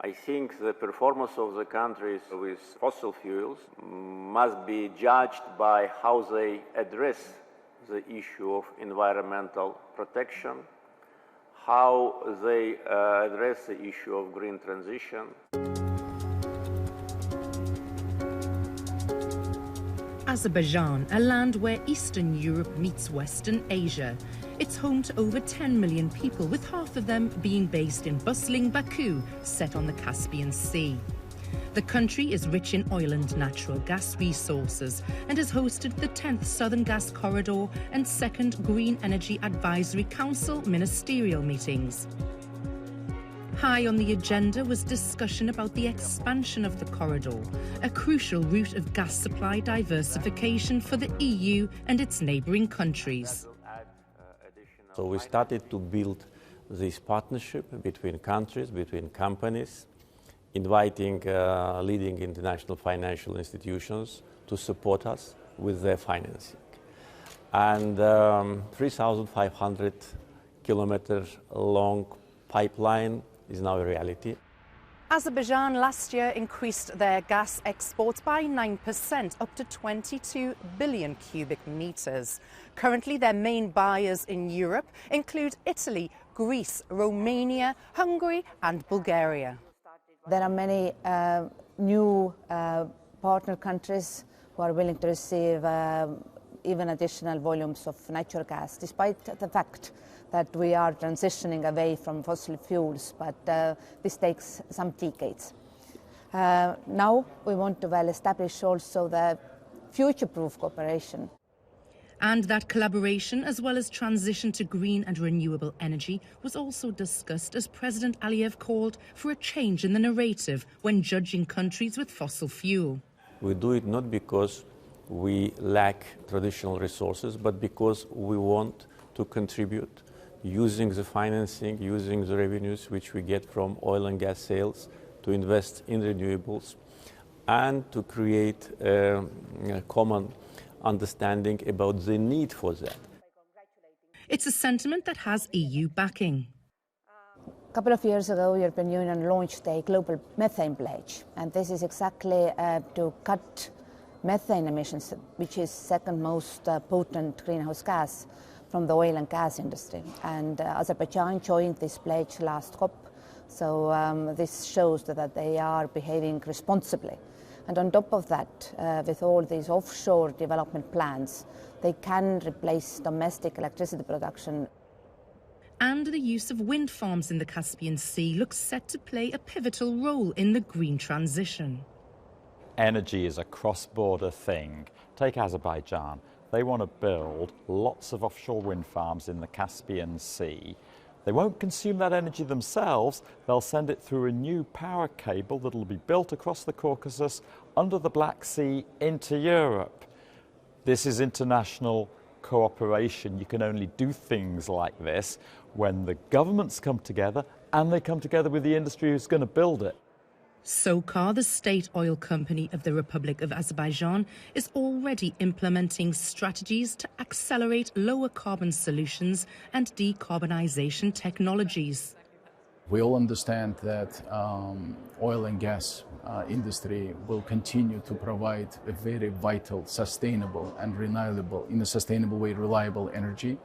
I think the performance of the countries with fossil fuels must be judged by how they address the issue of environmental protection, how they address the issue of green transition. Azerbaijan, a land where Eastern Europe meets Western Asia. It's home to over 10 million people, with half of them being based in bustling Baku, set on the Caspian Sea. The country is rich in oil and natural gas resources and has hosted the 10th Southern Gas Corridor and 2nd Green Energy Advisory Council ministerial meetings. High on the agenda was discussion about the expansion of the corridor, a crucial route of gas supply diversification for the EU and its neighbouring countries. So we started to build this partnership between countries, between companies, inviting leading international financial institutions to support us with their financing. And 3,500 kilometers long pipeline is now a reality. Azerbaijan last year increased their gas exports by 9%, up to 22 billion cubic meters. Currently, their main buyers in Europe include Italy, Greece, Romania, Hungary and Bulgaria. There are many new partner countries who are willing to receive even additional volumes of natural gas, despite the fact that we are transitioning away from fossil fuels, but this takes some decades. Now we want to well establish also the future-proof cooperation. And that collaboration, as well as transition to green and renewable energy, was also discussed as President Aliyev called for a change in the narrative when judging countries with fossil fuel. We do it not because we lack traditional resources, but because we want to contribute using the financing, using the revenues which we get from oil and gas sales to invest in renewables and to create a common understanding about the need for that. It's a sentiment that has EU backing. A couple of years ago, the European Union launched a global methane pledge, and this is exactly to cut methane emissions, which is second most potent greenhouse gas from the oil and gas industry. And Azerbaijan joined this pledge last COP, so this shows that they are behaving responsibly. And on top of that, with all these offshore development plans, they can replace domestic electricity production. And the use of wind farms in the Caspian Sea looks set to play a pivotal role in the green transition. Energy is a cross-border thing. Take Azerbaijan. They want to build lots of offshore wind farms in the Caspian Sea. They won't consume that energy themselves. They'll send it through a new power cable that'll be built across the Caucasus, under the Black Sea, into Europe. This is international cooperation. You can only do things like this when the governments come together and they come together with the industry who's going to build it. SOCAR, the state oil company of the Republic of Azerbaijan, is already implementing strategies to accelerate lower carbon solutions and decarbonisation technologies. We all understand that oil and gas industry will continue to provide a very vital, sustainable and reliable, in a sustainable way, reliable energy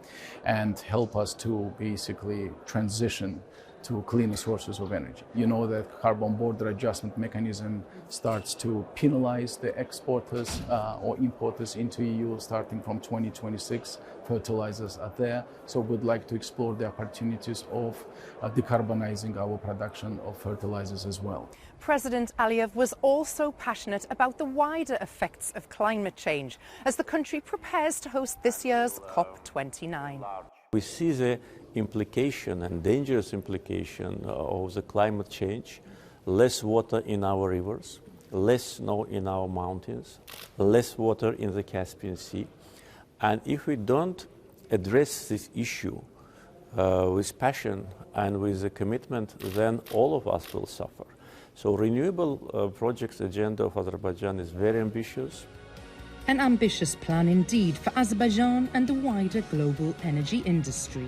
and help us to basically transition to cleaner sources of energy. You know that carbon border adjustment mechanism starts to penalize the exporters or importers into EU starting from 2026. Fertilizers are there, so we'd like to explore the opportunities of decarbonizing our production of fertilizers as well. President Aliyev was also passionate about the wider effects of climate change as the country prepares to host this year's COP29. We see the implication and dangerous implication of the climate change, less water in our rivers, less snow in our mountains, less water in the Caspian Sea. And if we don't address this issue with passion and with a commitment, then all of us will suffer. So renewable projects agenda of Azerbaijan is very ambitious. An ambitious plan indeed for Azerbaijan and the wider global energy industry.